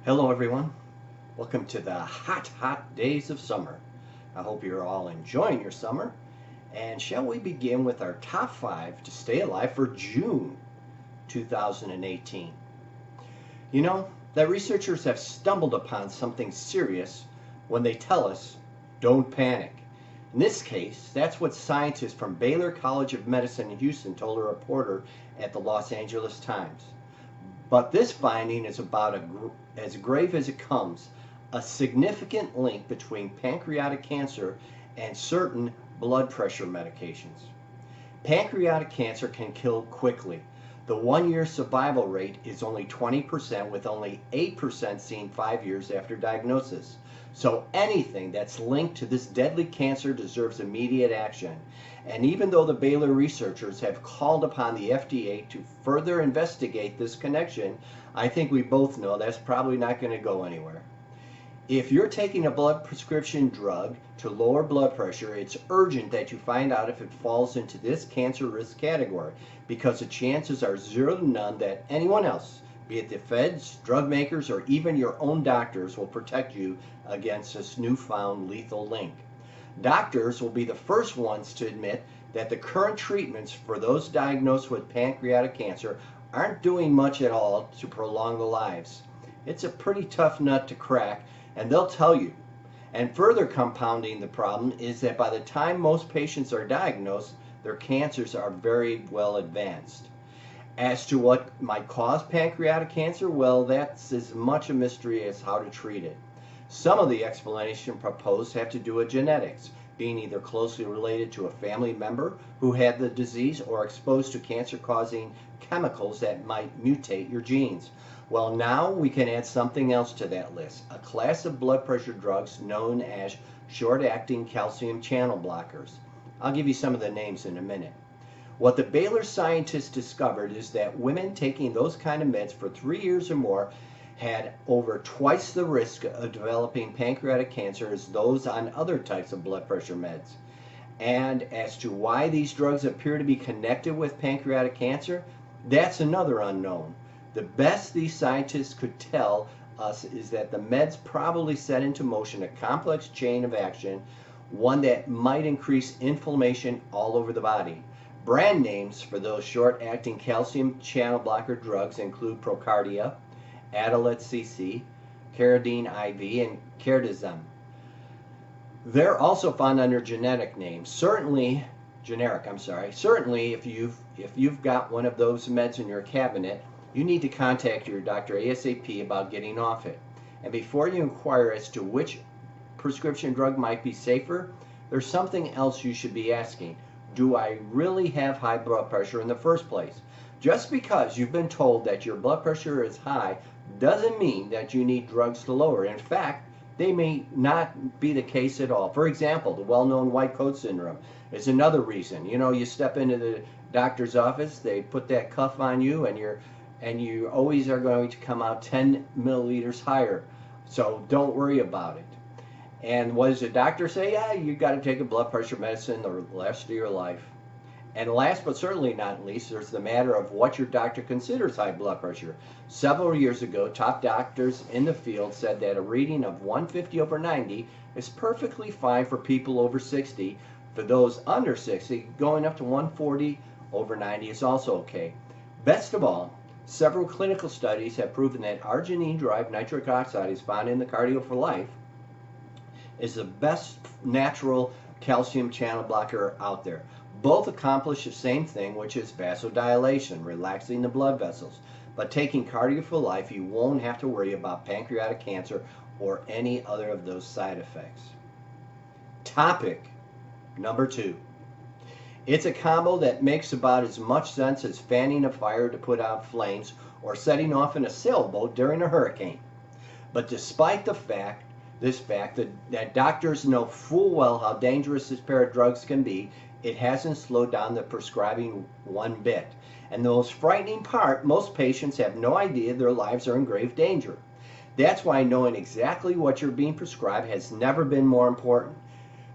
Hello everyone, welcome to the hot days of summer. I hope you're all enjoying your summer, and shall we begin with our top 5 to stay alive for June 2018. You know that researchers have stumbled upon something serious when they tell us don't panic. In this case, that's what scientists from Baylor College of Medicine in Houston told a reporter at the Los Angeles Times. But this finding is about as grave as it comes, a significant link between pancreatic cancer and certain blood pressure medications. Pancreatic cancer can kill quickly. The 1-year survival rate is only 20%, with only 8% seen 5 years after diagnosis. So anything that's linked to this deadly cancer deserves immediate action. And even though the Baylor researchers have called upon the FDA to further investigate this connection, I think we both know that's probably not going to go anywhere. If you're taking a blood prescription drug to lower blood pressure, it's urgent that you find out if it falls into this cancer risk category, because the chances are 0 to none that anyone else, be it the feds, drug makers, or even your own doctors, will protect you against this newfound lethal link. Doctors will be the first ones to admit that the current treatments for those diagnosed with pancreatic cancer aren't doing much at all to prolong the lives. It's a pretty tough nut to crack, and they'll tell you. And further compounding the problem is that by the time most patients are diagnosed, their cancers are very well advanced. As to what might cause pancreatic cancer, well, that's as much a mystery as how to treat it. Some of the explanation proposed have to do with genetics, being either closely related to a family member who had the disease or exposed to cancer-causing chemicals that might mutate your genes. Well, now we can add something else to that list, a class of blood pressure drugs known as short-acting calcium channel blockers. I'll give you some of the names in a minute. What the Baylor scientists discovered is that women taking those kind of meds for 3 years or more had over twice the risk of developing pancreatic cancer as those on other types of blood pressure meds. And as to why these drugs appear to be connected with pancreatic cancer, that's another unknown. The best these scientists could tell us is that the meds probably set into motion a complex chain of action, one that might increase inflammation all over the body. Brand names for those short-acting calcium channel blocker drugs include Procardia, Adalit CC, Caridine IV, and Cardizem. They're also found under generic, Certainly, if you've got one of those meds in your cabinet, you need to contact your doctor ASAP about getting off it. And before you inquire as to which prescription drug might be safer, there's something else you should be asking. Do I really have high blood pressure in the first place? Just because you've been told that your blood pressure is high doesn't mean that you need drugs to lower it. In fact, they may not be the case at all. For example, the well-known white coat syndrome is another reason. You know, you step into the doctor's office, they put that cuff on you, and you always are going to come out 10 milliliters higher. So don't worry about it. And what does the doctor say? Yeah, you've got to take a blood pressure medicine the rest of your life. And last but certainly not least, there's the matter of what your doctor considers high blood pressure. Several years ago, top doctors in the field said that a reading of 150/90 is perfectly fine for people over 60. For those under 60, going up to 140/90 is also okay. Best of all, several clinical studies have proven that arginine-derived nitric oxide is found in the Cardio for Life is the best natural calcium channel blocker out there. Both accomplish the same thing, which is vasodilation, relaxing the blood vessels. But taking Cardio for Life, you won't have to worry about pancreatic cancer or any other of those side effects. Topic number 2. It's a combo that makes about as much sense as fanning a fire to put out flames or setting off in a sailboat during a hurricane. But despite this fact that doctors know full well how dangerous this pair of drugs can be, it hasn't slowed down the prescribing one bit. And the most frightening part, most patients have no idea their lives are in grave danger. That's why knowing exactly what you're being prescribed has never been more important.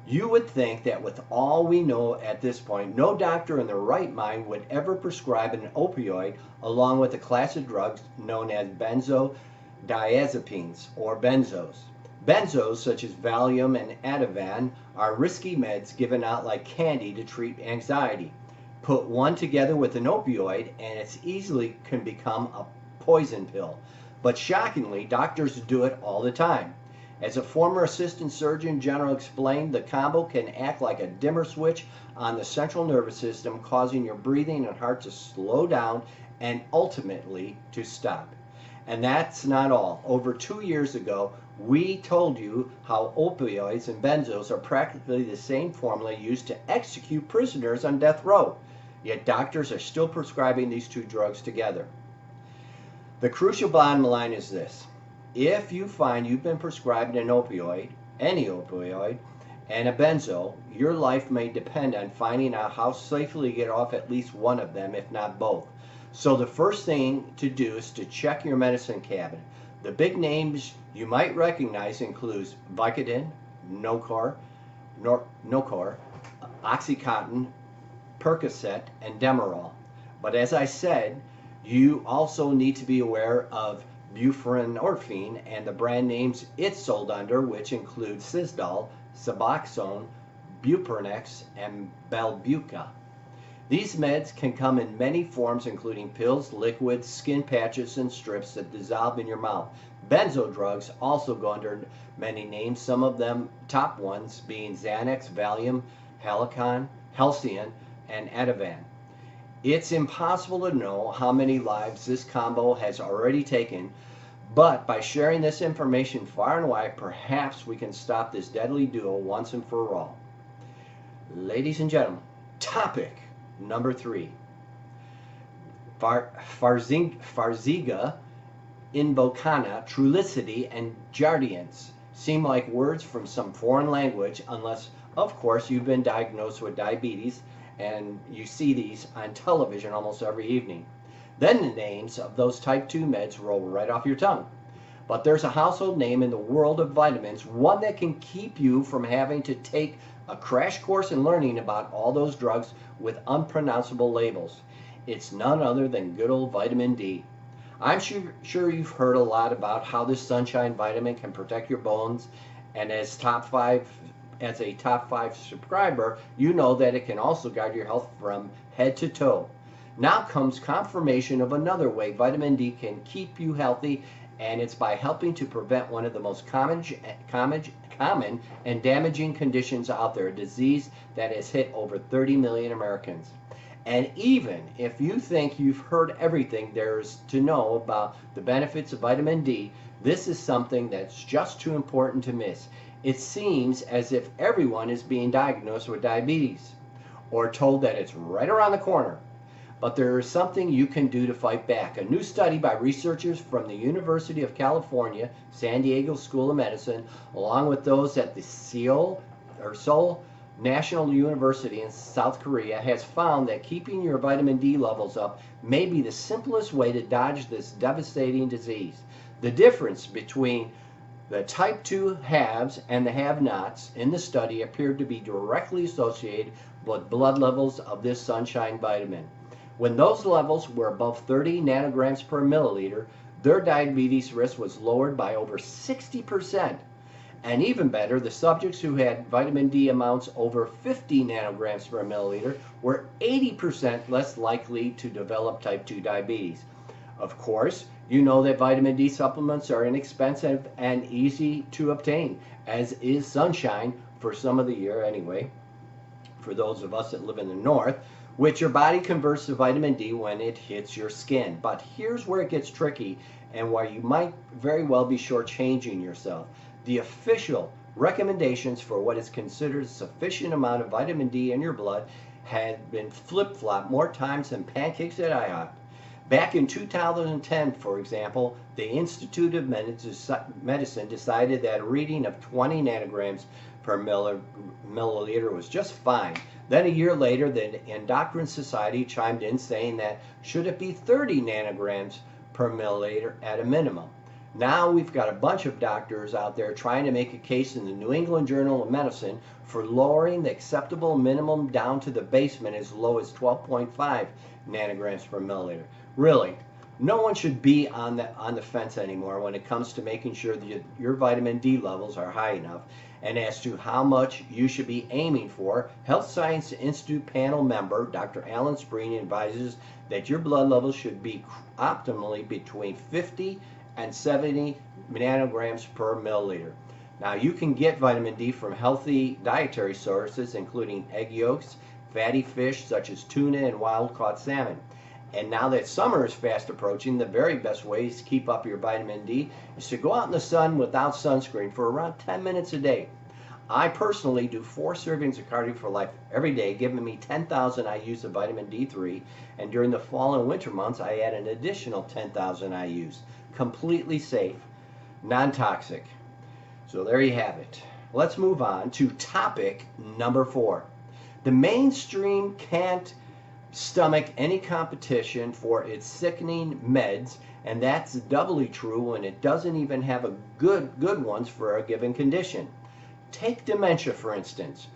You would think that with all we know at this point, no doctor in their right mind would ever prescribe an opioid along with a class of drugs known as benzodiazepines benzodiazepines or benzos. Benzos, such as Valium and Ativan, are risky meds given out like candy to treat anxiety. Put one together with an opioid and it easily can become a poison pill. But shockingly, doctors do it all the time. As a former assistant surgeon general explained, the combo can act like a dimmer switch on the central nervous system, causing your breathing and heart to slow down and ultimately to stop. And that's not all. Over 2 years ago, we told you how opioids and benzos are practically the same formula used to execute prisoners on death row. Yet doctors are still prescribing these two drugs together. The crucial bottom line is this. If you find you've been prescribed an opioid, any opioid, and a benzo, your life may depend on finding out how safely to get off at least one of them, if not both. So the first thing to do is to check your medicine cabinet. The big names you might recognize includes Vicodin, Nocor, Oxycontin, Percocet, and Demerol. But as I said, you also need to be aware of buprenorphine and the brand names it's sold under, which include Sisdol, Suboxone, Buprenex, and Belbuca. These meds can come in many forms, including pills, liquids, skin patches, and strips that dissolve in your mouth. Benzo drugs also go under many names, some of them top ones being Xanax, Valium, Halcion, and Ativan. It's impossible to know how many lives this combo has already taken, but by sharing this information far and wide, perhaps we can stop this deadly duo once and for all. Ladies and gentlemen, topic number 3. Farxiga, Invokana, Trulicity, and Jardiance seem like words from some foreign language, unless, of course, you've been diagnosed with diabetes and you see these on television almost every evening. Then the names of those type 2 meds roll right off your tongue. But there's a household name in the world of vitamins, one that can keep you from having to take a crash course in learning about all those drugs with unpronounceable labels. It's none other than good old vitamin D. I'm sure you've heard a lot about how this sunshine vitamin can protect your bones, and as a top 5 subscriber, you know that it can also guard your health from head to toe. Now comes confirmation of another way vitamin D can keep you healthy, and it's by helping to prevent one of the most common and damaging conditions out there, a disease that has hit over 30 million Americans. And even if you think you've heard everything there is to know about the benefits of vitamin D, this is something that's just too important to miss. It seems as if everyone is being diagnosed with diabetes or told that it's right around the corner. But there is something you can do to fight back. A new study by researchers from the University of California, San Diego School of Medicine, along with those at the Seoul National University in South Korea, has found that keeping your vitamin D levels up may be the simplest way to dodge this devastating disease. The difference between the type 2 haves and the have-nots in the study appeared to be directly associated with blood levels of this sunshine vitamin. When those levels were above 30 nanograms per milliliter, their diabetes risk was lowered by over 60%. And even better, the subjects who had vitamin D amounts over 50 nanograms per milliliter were 80% less likely to develop type 2 diabetes. Of course, you know that vitamin D supplements are inexpensive and easy to obtain, as is sunshine for some of the year anyway, for those of us that live in the north, which your body converts to vitamin D when it hits your skin. But here's where it gets tricky and where you might very well be shortchanging yourself. The official recommendations for what is considered a sufficient amount of vitamin D in your blood had been flip-flopped more times than pancakes at IHOP. Back in 2010, for example, the Institute of Medicine decided that a reading of 20 nanograms per milliliter was just fine. Then a year later, the Endocrine Society chimed in saying that should it be 30 nanograms per milliliter at a minimum. Now we've got a bunch of doctors out there trying to make a case in the New England Journal of Medicine for lowering the acceptable minimum down to the basement as low as 12.5 nanograms per milliliter. Really, No one should be on the fence anymore when it comes to making sure that your vitamin D levels are high enough. And as to how much you should be aiming for, Health Science Institute panel member Dr. Alan Spring advises that your blood levels should be optimally between 50 and 70 nanograms per milliliter. Now, you can get vitamin D from healthy dietary sources, including egg yolks, fatty fish such as tuna and wild-caught salmon. And now that summer is fast approaching, the very best way to keep up your vitamin D is to go out in the sun without sunscreen for around 10 minutes a day. I personally do 4 servings of Cardio for Life every day, giving me 10,000 IUs of vitamin D3, and during the fall and winter months, I add an additional 10,000 IUs. Completely safe, non-toxic. So there you have it. Let's move on to topic number 4. The mainstream can't stomach any competition for its sickening meds, and that's doubly true when it doesn't even have a good ones for a given condition. Take dementia, for instance.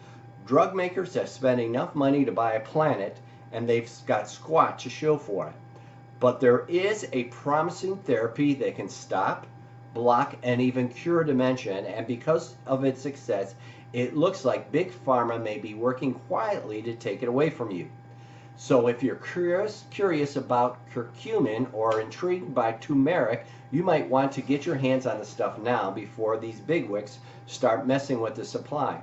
Drug makers have spent enough money to buy a planet, and they've got squat to show for it. But there is a promising therapy that can stop, block, and even cure dementia, and because of its success, it looks like Big Pharma may be working quietly to take it away from you. So if you're curious about curcumin or intrigued by turmeric, you might want to get your hands on the stuff now before these bigwigs start messing with the supply.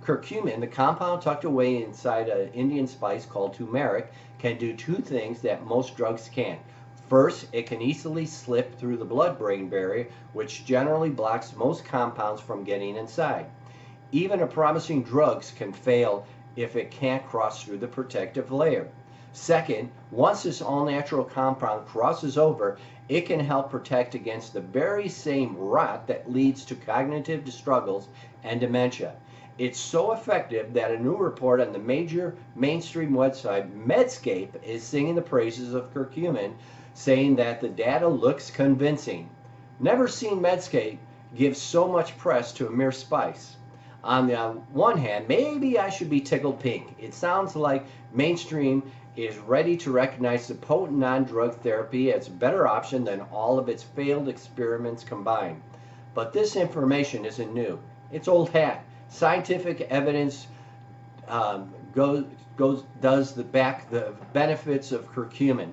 Curcumin, the compound tucked away inside an Indian spice called turmeric, can do 2 things that most drugs can't. First, it can easily slip through the blood-brain barrier, which generally blocks most compounds from getting inside. Even a promising drug can fail if it can't cross through the protective layer. Second, once this all-natural compound crosses over, it can help protect against the very same rot that leads to cognitive struggles and dementia. It's so effective that a new report on the major mainstream website Medscape is singing the praises of curcumin, saying that the data looks convincing. Never seen Medscape give so much press to a mere spice. On the one hand, maybe I should be tickled pink. It sounds like mainstream is ready to recognize the potent non-drug therapy as a better option than all of its failed experiments combined. But this information isn't new. It's old hat. Scientific evidence does back the benefits of curcumin,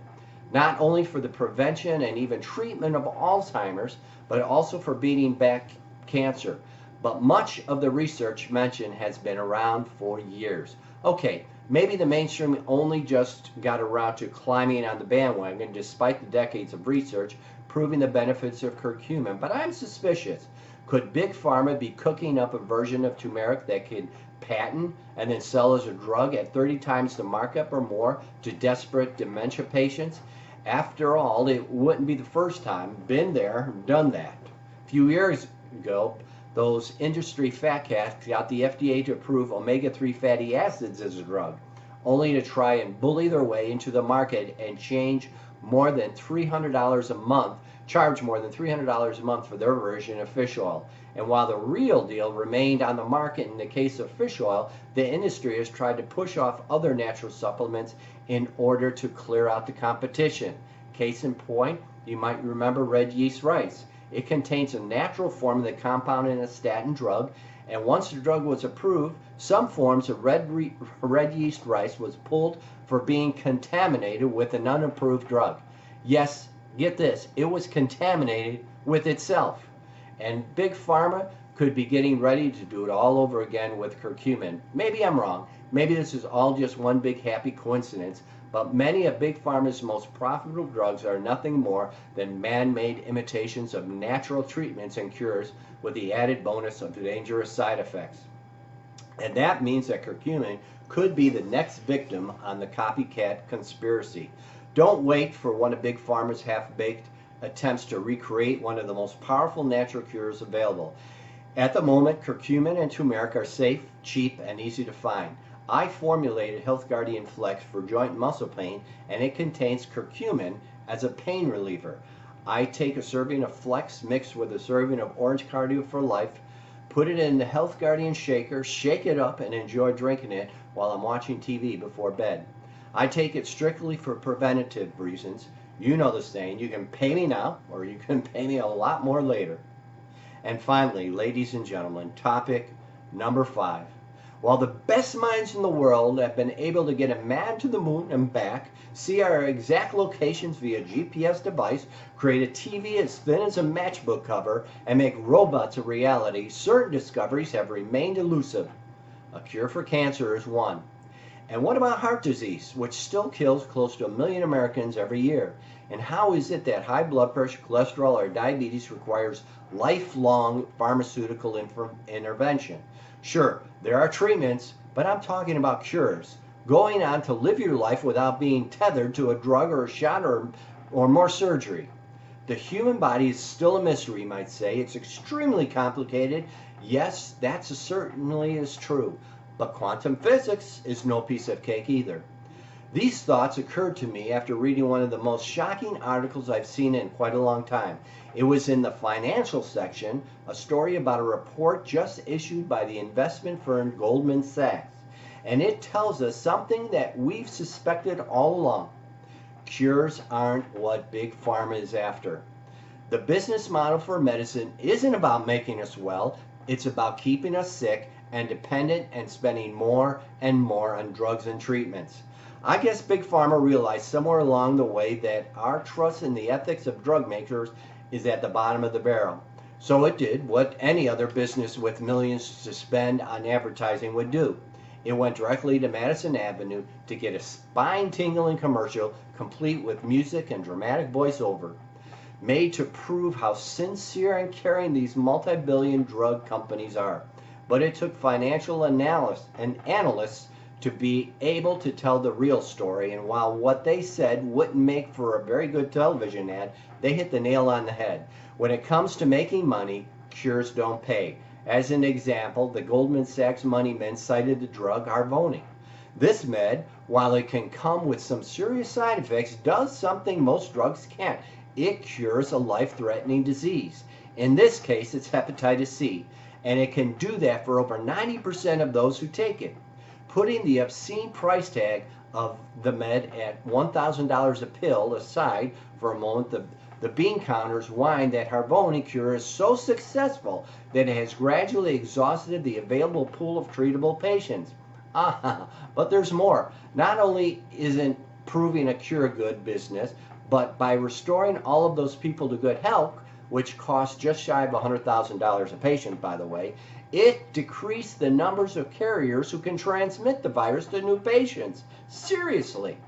not only for the prevention and even treatment of Alzheimer's, but also for beating back cancer. But much of the research mentioned has been around for years. Okay, maybe the mainstream only just got around to climbing on the bandwagon despite the decades of research proving the benefits of curcumin, but I'm suspicious. Could Big Pharma be cooking up a version of turmeric that can patent and then sell as a drug at 30 times the markup or more to desperate dementia patients? After all, it wouldn't be the first time. Been there, done that. A few years ago, those industry fat cats got the FDA to approve omega-3 fatty acids as a drug, only to try and bully their way into the market and charge more than $300 a month for their version of fish oil. And while the real deal remained on the market in the case of fish oil, the industry has tried to push off other natural supplements in order to clear out the competition. Case in point, you might remember red yeast rice. It contains a natural form of the compound in a statin drug, and once the drug was approved, some forms of red yeast rice was pulled for being contaminated with an unapproved drug. Yes, get this, it was contaminated with itself. And Big Pharma could be getting ready to do it all over again with curcumin. Maybe I'm wrong. Maybe this is all just one big happy coincidence, but many of Big Pharma's most profitable drugs are nothing more than man-made imitations of natural treatments and cures with the added bonus of dangerous side effects. And that means that curcumin could be the next victim on the copycat conspiracy. Don't wait for one of Big Pharma's half-baked attempts to recreate one of the most powerful natural cures available. At the moment, curcumin and turmeric are safe, cheap, and easy to find. I formulated Health Guardian Flex for joint and muscle pain, and it contains curcumin as a pain reliever. I take a serving of Flex mixed with a serving of Orange Cardio for Life, put it in the Health Guardian shaker, shake it up, and enjoy drinking it while I'm watching TV before bed. I take it strictly for preventative reasons. You know the saying, you can pay me now or you can pay me a lot more later. And finally, ladies and gentlemen, topic number 5. While the best minds in the world have been able to get a man to the moon and back, see our exact locations via GPS device, create a TV as thin as a matchbook cover, and make robots a reality, certain discoveries have remained elusive. A cure for cancer is one. And what about heart disease, which still kills close to 1 million Americans every year? And how is it that high blood pressure, cholesterol, or diabetes requires lifelong pharmaceutical intervention? Sure, there are treatments, but I'm talking about cures. Going on to live your life without being tethered to a drug or a shot or more surgery. The human body is still a mystery, you might say. It's extremely complicated. Yes, that certainly is true. But quantum physics is no piece of cake either. These thoughts occurred to me after reading one of the most shocking articles I've seen in quite a long time. It was in the financial section, a story about a report just issued by the investment firm Goldman Sachs. And it tells us something that we've suspected all along. Cures aren't what Big Pharma is after. The business model for medicine isn't about making us well, it's about keeping us sick and dependent and spending more and more on drugs and treatments. I guess Big Pharma realized somewhere along the way that our trust in the ethics of drug makers is at the bottom of the barrel. So it did what any other business with millions to spend on advertising would do. It went directly to Madison Avenue to get a spine-tingling commercial complete with music and dramatic voiceover, made to prove how sincere and caring these multi-billion drug companies are. But it took financial analysts to be able to tell the real story, and while what they said wouldn't make for a very good television ad, they hit the nail on the head. When it comes to making money, cures don't pay. As an example, the Goldman Sachs money men cited the drug Harvoni. This med, while it can come with some serious side effects, does something most drugs can't. It cures a life-threatening disease. In this case, it's hepatitis C. And it can do that for over 90% of those who take it. Putting the obscene price tag of the med at $1,000 a pill aside for a moment, the bean counters whine that Harvoni cure is so successful that it has gradually exhausted the available pool of treatable patients. But there's more. Not only isn't proving a cure good business, but by restoring all of those people to good health, which costs just shy of $100,000 a patient, by the way, it decreased the numbers of carriers who can transmit the virus to new patients. Seriously.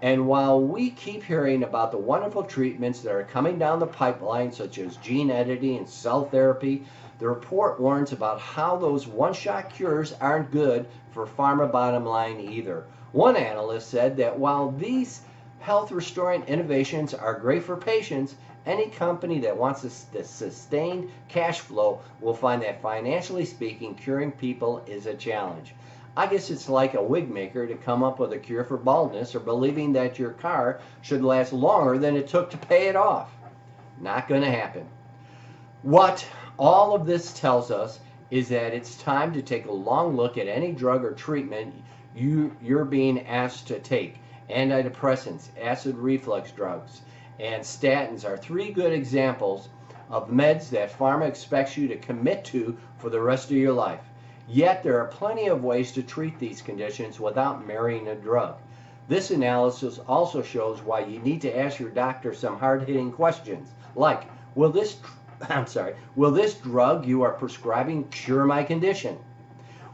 And while we keep hearing about the wonderful treatments that are coming down the pipeline, such as gene editing and cell therapy, the report warns about how those one-shot cures aren't good for pharma bottom line either. One analyst said that while these health-restoring innovations are great for patients, any company that wants a sustained cash flow will find that financially speaking, curing people is a challenge. I guess it's like a wig maker to come up with a cure for baldness or believing that your car should last longer than it took to pay it off. Not going to happen. What all of this tells us is that it's time to take a long look at any drug or treatment you're being asked to take. Antidepressants, acid reflux drugs, and statins are 3 good examples of meds that pharma expects you to commit to for the rest of your life. Yet there are plenty of ways to treat these conditions without marrying a drug. This analysis also shows why you need to ask your doctor some hard-hitting questions, like, will this drug you are prescribing cure my condition?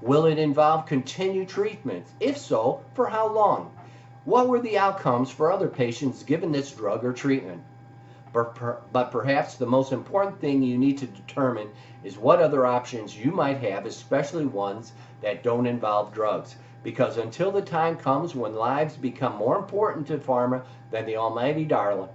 Will it involve continued treatments? If so, for how long? What were the outcomes for other patients given this drug or treatment? But perhaps the most important thing you need to determine is what other options you might have, especially ones that don't involve drugs. Because until the time comes when lives become more important to pharma than the almighty dollar,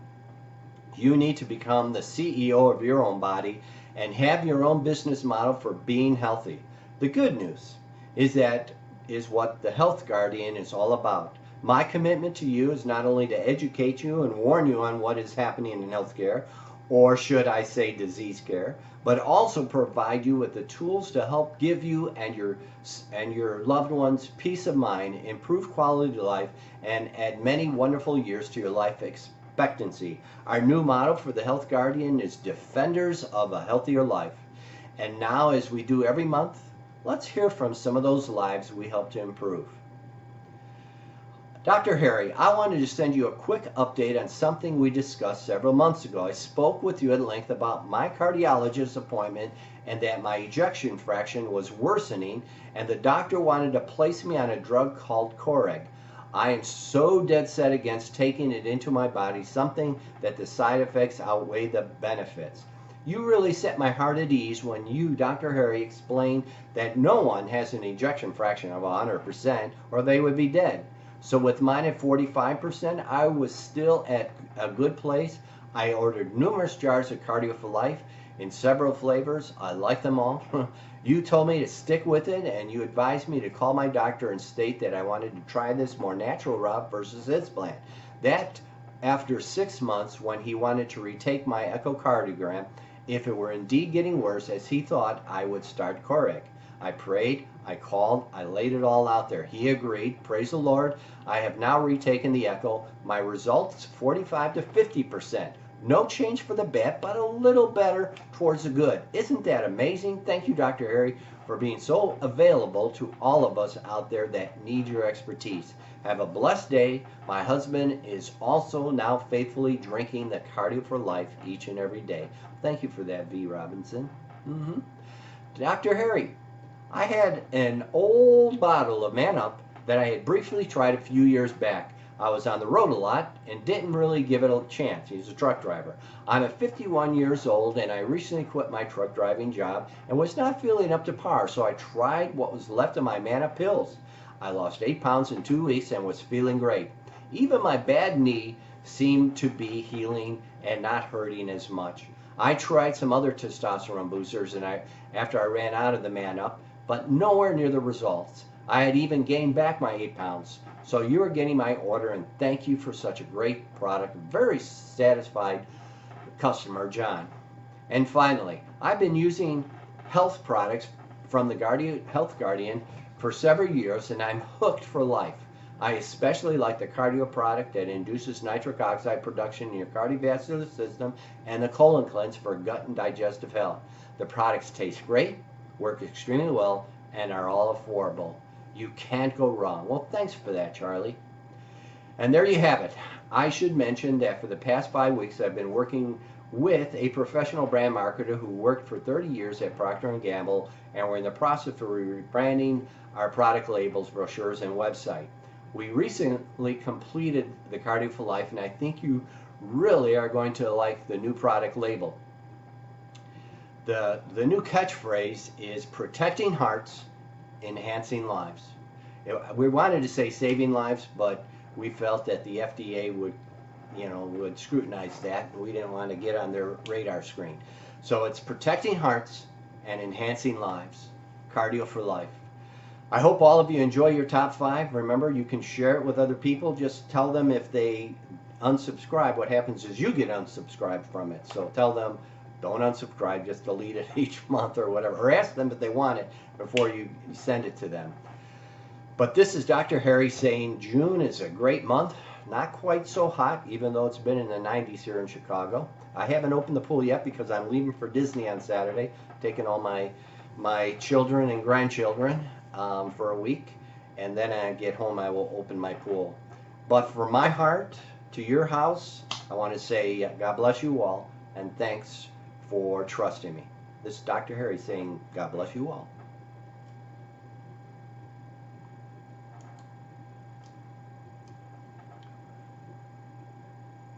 you need to become the CEO of your own body and have your own business model for being healthy. The good news is that is what the Health Guardian is all about. My commitment to you is not only to educate you and warn you on what is happening in healthcare, or should I say disease care, but also provide you with the tools to help give you and your loved ones peace of mind, improve quality of life, and add many wonderful years to your life expectancy. Our new motto for the Health Guardian is Defenders of a Healthier Life. And now, as we do every month, let's hear from some of those lives we help to improve. Dr. Harry, I wanted to send you a quick update on something we discussed several months ago. I spoke with you at length about my cardiologist appointment and that my ejection fraction was worsening, and the doctor wanted to place me on a drug called Coreg. I am so dead set against taking it into my body, something that the side effects outweigh the benefits. You really set my heart at ease when you, Dr. Harry, explained that no one has an ejection fraction of 100% or they would be dead. So with mine at 45%, I was still at a good place. I ordered numerous jars of Cardio for Life in several flavors. I like them all. You told me to stick with it, and you advised me to call my doctor and state that I wanted to try this more natural route versus his plan. That after 6 months, when he wanted to retake my echocardiogram, if it were indeed getting worse, as he thought, I would start Coreg. I prayed, I called, I laid it all out there. He agreed. Praise the Lord. I have now retaken the echo. My results, 45 to 50%. No change for the bad, but a little better towards the good. Isn't that amazing? Thank you, Dr. Harry, for being so available to all of us out there that need your expertise. Have a blessed day. My husband is also now faithfully drinking the Cardio for Life each and every day. Thank you for that, V. Robinson. Dr. Harry, I had an old bottle of Man Up that I had briefly tried a few years back. I was on the road a lot and didn't really give it a chance. He's a truck driver. I'm at 51 years old and I recently quit my truck driving job and was not feeling up to par, so I tried what was left of my Man Up pills. I lost 8 pounds in 2 weeks and was feeling great. Even my bad knee seemed to be healing and not hurting as much. I tried some other testosterone boosters after I ran out of the Man Up, but nowhere near the results. I had even gained back my 8 pounds. So you are getting my order, and thank you for such a great product. Very satisfied customer, John. And finally, I've been using health products from the Health Guardian for several years, and I'm hooked for life. I especially like the cardio product that induces nitric oxide production in your cardiovascular system and the colon cleanse for gut and digestive health. The products taste great, work extremely well, and are all affordable. You can't go wrong. Well, thanks for that, Charlie. And there you have it. I should mention that for the past 5 weeks, I've been working with a professional brand marketer who worked for 30 years at Procter & Gamble, and we're in the process of rebranding our product labels, brochures, and website. We recently completed the Cardio for Life, and I think you really are going to like the new product label. The new catchphrase is protecting hearts, enhancing lives. We wanted to say saving lives, but we felt that the FDA would scrutinize that, and we didn't want to get on their radar screen. So it's protecting hearts and enhancing lives. Cardio for Life. I hope all of you enjoy your top 5. Remember, you can share it with other people. Just tell them if they unsubscribe, what happens is you get unsubscribed from it. So tell them, don't unsubscribe, just delete it each month or whatever. Or ask them if they want it before you send it to them. But this is Dr. Harry saying June is a great month. Not quite so hot, even though it's been in the 90s here in Chicago. I haven't opened the pool yet because I'm leaving for Disney on Saturday, taking all my children and grandchildren for a week. And then I get home, I will open my pool. But from my heart to your house, I want to say God bless you all, and thanks for trusting me. This is Dr. Harry saying God bless you all.